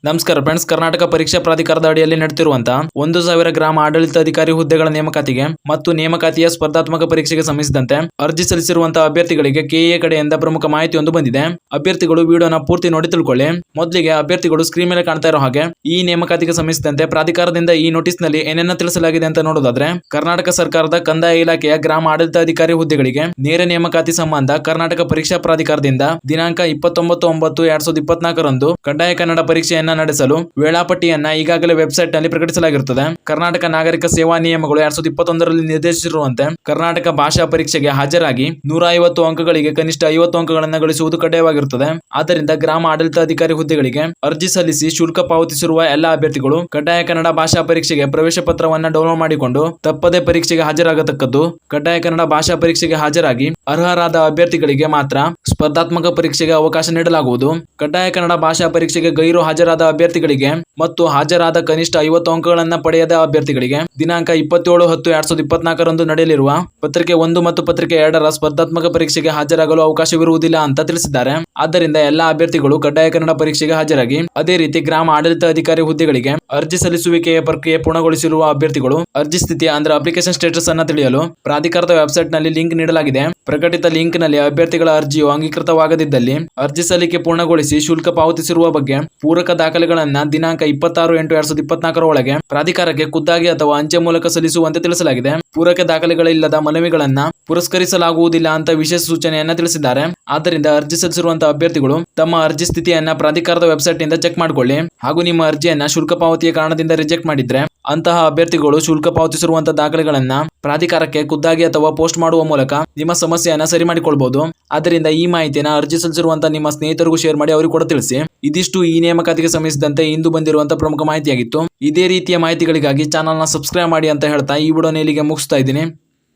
ನಮಸ್ಕಾರ ಫ್ರೆಂಡ್ಸ್, ಕರ್ನಾಟಕ ಪರೀಕ್ಷಾ ಪ್ರಾಧಿಕಾರದ ಅಡಿಯಲ್ಲಿ ನಡೆಯುತ್ತಿರುವಂತಹ 1000 ಗ್ರಾಮ ಆಡಳಿತಾಧಿಕಾರಿ ಹುದ್ದೆಗಳ ನೇಮಕಾತಿಗೆ ಮತ್ತು ನೇಮಕಾತಿಯ ಸ್ಪರ್ಧಾತ್ಮಕ ಪರೀಕ್ಷೆಗೆ ಸಂಬಂಧಿಸಿದಂತೆ ಅರ್ಜಿ ಸಲ್ಲಿಸಿರುವಂತಹ ಅಭ್ಯರ್ಥಿಗಳಿಗೆ ಕೆಎ ಕಡೆಯಿಂದ ಪ್ರಮುಖ ಮಾಹಿತಿಯೊಂದು ಬಂದಿದೆ. ಅಭ್ಯರ್ಥಿಗಳು ವಿಡಿಯೋನ ಪೂರ್ತಿ ನೋಡಿ ತಿಳ್ಕೊಳ್ಳಿ. ಮೊದಲಿಗೆ ಅಭ್ಯರ್ಥಿಗಳು ಸ್ಕ್ರೀನ್ ಮೇಲೆ ಕಾಣ್ತಾ ಇರೋ ಹಾಗೆ ಈ ನೇಮಕಾತಿಗೆ ಸಂಬಂಧಿಸಿದಂತೆ ಪ್ರಾಧಿಕಾರದಿಂದ ಈ ನೋಟಿಸ್ ನಲ್ಲಿ ಏನೇನ ತಿಳಿಸಲಾಗಿದೆ ಅಂತ ನೋಡೋದಾದ್ರೆ, ಕರ್ನಾಟಕ ಸರ್ಕಾರದ ಕಂದಾಯ ಇಲಾಖೆಯ ಗ್ರಾಮ ಆಡಳಿತಾಧಿಕಾರಿ ಹುದ್ದೆಗಳಿಗೆ ನೇರ ನೇಮಕಾತಿ ಸಂಬಂಧ ಕರ್ನಾಟಕ ಪರೀಕ್ಷಾ ಪ್ರಾಧಿಕಾರದಿಂದ ದಿನಾಂಕ 29/9/2024 ರಂದು ಕಡ್ಡಾಯ ಕನ್ನಡ ಪರೀಕ್ಷೆಯನ್ನ ನಡೆಸಲು ವೇಳಾಪಟ್ಟಿಯನ್ನ ಈಗಾಗಲೇ ವೆಬ್ಸೈಟ್ ನಲ್ಲಿ ಪ್ರಕಟಿಸಲಾಗಿರುತ್ತದೆ. ಕರ್ನಾಟಕ ನಾಗರಿಕ ಸೇವಾ ನಿಯಮಗಳು 2021 ರಲ್ಲಿ ನಿರ್ದೇಶಿಸಿರುವಂತೆ ಕರ್ನಾಟಕ ಭಾಷಾ ಪರೀಕ್ಷೆಗೆ ಹಾಜರಾಗಿ 150 ಅಂಕಗಳಿಗೆ ಕನಿಷ್ಠ 50 ಅಂಕಗಳನ್ನು ಗಳಿಸುವುದು ಕಡ್ಡಾಯವಾಗಿರುತ್ತದೆ. ಆದ್ದರಿಂದ ಗ್ರಾಮ ಆಡಳಿತಾಧಿಕಾರಿ ಹುದ್ದೆಗಳಿಗೆ ಅರ್ಜಿ ಸಲ್ಲಿಸಿ ಶುಲ್ಕ ಪಾವತಿಸಿರುವ ಎಲ್ಲಾ ಅಭ್ಯರ್ಥಿಗಳು ಕಡ್ಡಾಯ ಕನ್ನಡ ಭಾಷಾ ಪರೀಕ್ಷೆಗೆ ಪ್ರವೇಶ ಪತ್ರವನ್ನ ಡೌನ್ಲೋಡ್ ಮಾಡಿಕೊಂಡು ತಪ್ಪದೇ ಪರೀಕ್ಷೆಗೆ ಹಾಜರಾಗತಕ್ಕದ್ದು. ಕಡ್ಡಾಯ ಕನ್ನಡ ಭಾಷಾ ಪರೀಕ್ಷೆಗೆ ಹಾಜರಾಗಿ ಅರ್ಹರಾದ ಅಭ್ಯರ್ಥಿಗಳಿಗೆ ಮಾತ್ರ ಸ್ಪರ್ಧಾತ್ಮಕ ಪರೀಕ್ಷೆಗೆ ಅವಕಾಶ ನೀಡಲಾಗುವುದು. ಕಡ್ಡಾಯ ಕನ್ನಡ ಭಾಷಾ ಪರೀಕ್ಷೆಗೆ ಗೈರು ಹಾಜರಾದ ಅಭ್ಯರ್ಥಿಗಳಿಗೆ ಮತ್ತು ಹಾಜರಾದ ಕನಿಷ್ಠ 50 ಅಂಕಗಳನ್ನು ಪಡೆಯದ ಅಭ್ಯರ್ಥಿಗಳಿಗೆ ದಿನಾಂಕ 27/10/2024 ರಂದು ನಡೆಯಲಿರುವ ಪತ್ರಿಕೆ 1 ಮತ್ತು ಪತ್ರಿಕೆ 2ರ ಸ್ಪರ್ಧಾತ್ಮಕ ಪರೀಕ್ಷೆಗೆ ಹಾಜರಾಗಲು ಅವಕಾಶವಿರುವುದಿಲ್ಲ ಅಂತ ತಿಳಿಸಿದ್ದಾರೆ. ಆದ್ದರಿಂದ ಎಲ್ಲಾ ಅಭ್ಯರ್ಥಿಗಳು ಕಡ್ಡಾಯ ಕನ್ನಡ ಪರೀಕ್ಷೆಗೆ ಹಾಜರಾಗಿ ಅದೇ ರೀತಿ ಗ್ರಾಮ ಆಡಳಿತಾಧಿಕಾರಿ ಹುದ್ದೆಗಳಿಗೆ ಅರ್ಜಿ ಸಲ್ಲಿಸುವಿಕೆಯ ಪ್ರಕ್ರಿಯೆ ಪೂರ್ಣಗೊಳಿಸಿರುವ ಅಭ್ಯರ್ಥಿಗಳು ಅರ್ಜಿ ಸ್ಥಿತಿ ಅಂದ್ರೆ ಅಪ್ಲಿಕೇಶನ್ ಸ್ಟೇಟಸ್ ಅನ್ನ ತಿಳಿಯಲು ಪ್ರಾಧಿಕಾರದ ವೆಬ್ಸೈಟ್ ನಲ್ಲಿ ಲಿಂಕ್ ನೀಡಲಾಗಿದೆ. ಪ್ರಕಟಿತ ಲಿಂಕ್ ನಲ್ಲಿ ಅಭ್ಯರ್ಥಿಗಳ ಅರ್ಜಿಯು ಅಂಗೀಕೃತವಾಗದಿದ್ದಲ್ಲಿ ಅರ್ಜಿ ಸಲ್ಲಿಕೆ ಪೂರ್ಣಗೊಳಿಸಿ ಶುಲ್ಕ ಪಾವತಿಸಿರುವ ಬಗ್ಗೆ ಪೂರಕ ದಾಖಲೆಗಳನ್ನ ದಿನಾಂಕ 26/8/2024 ಒಳಗೆ ಪ್ರಾಧಿಕಾರಕ್ಕೆ ಖುದ್ದಾಗಿ ಅಥವಾ ಅಂಚೆ ಮೂಲಕ ಸಲ್ಲಿಸುವಂತೆ ತಿಳಿಸಲಾಗಿದೆ. ಪೂರಕ ದಾಖಲೆಗಳಿಲ್ಲದ ಮನವಿಗಳನ್ನ ಪುರಸ್ಕರಿಸಲಾಗುವುದಿಲ್ಲ ಅಂತ ವಿಶೇಷ ಸೂಚನೆಯನ್ನ ತಿಳಿಸಿದ್ದಾರೆ. ಆದ್ದರಿಂದ ಅರ್ಜಿ ಸಲ್ಲಿಸಿರುವಂತಹ ಅಭ್ಯರ್ಥಿಗಳು ತಮ್ಮ ಅರ್ಜಿ ಸ್ಥಿತಿಯನ್ನ ಪ್ರಾಧಿಕಾರದ ವೆಬ್ಸೈಟ್ ನಿಂದ ಚೆಕ್ ಮಾಡಿಕೊಳ್ಳಿ. ಹಾಗೂ ನಿಮ್ಮ ಅರ್ಜಿಯನ್ನ ಶುಲ್ಕ ಪಾವತಿಯ ಕಾರಣದಿಂದ ರಿಜೆಕ್ಟ್ ಮಾಡಿದ್ರೆ ಅಂತಹ ಅಭ್ಯರ್ಥಿಗಳು ಶುಲ್ಕ ಪಾವತಿಸಿರುವಂತಹ ದಾಖಲೆಗಳನ್ನ ಪ್ರಾಧಿಕಾರಕ್ಕೆ ಖುದ್ದಾಗಿ ಅಥವಾ ಪೋಸ್ಟ್ ಮಾಡುವ ಮೂಲಕ ನಿಮ್ಮ ಸಮಸ್ಯೆಯನ್ನ ಸರಿ ಮಾಡಿಕೊಳ್ಬಹುದು. ಆದ್ದರಿಂದ ಈ ಮಾಹಿತಿಯನ್ನ ಅರ್ಜಿ ಸಲ್ಲಿಸಿರುವಂತಹ ನಿಮ್ಮ ಸ್ನೇಹಿತರಿಗೂ ಶೇರ್ ಮಾಡಿ, ಅವರಿಗೂ ಕೂಡ ತಿಳಿಸಿ. ಇದಿಷ್ಟು ಈ ನೇಮಕಾತಿಗೆ ಸಂಬಂಧಿಸಿದಂತೆ ಇಂದು ಬಂದಿರುವಂತಹ ಪ್ರಮುಖ ಮಾಹಿತಿಯಾಗಿತ್ತು. ಇದೇ ರೀತಿಯ ಮಾಹಿತಿಗಳಿಗಾಗಿ ಚಾನಲ್ನ ಸಬ್ಸ್ಕ್ರೈಬ್ ಮಾಡಿ ಅಂತ ಹೇಳ್ತಾ ಈ ವಿಡಿಯೋನ ಇಲ್ಲಿಗೆ ಮುಗಿಸ್ತಾ ಇದ್ದೀನಿ.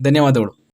ಧನ್ಯವಾದಗಳು.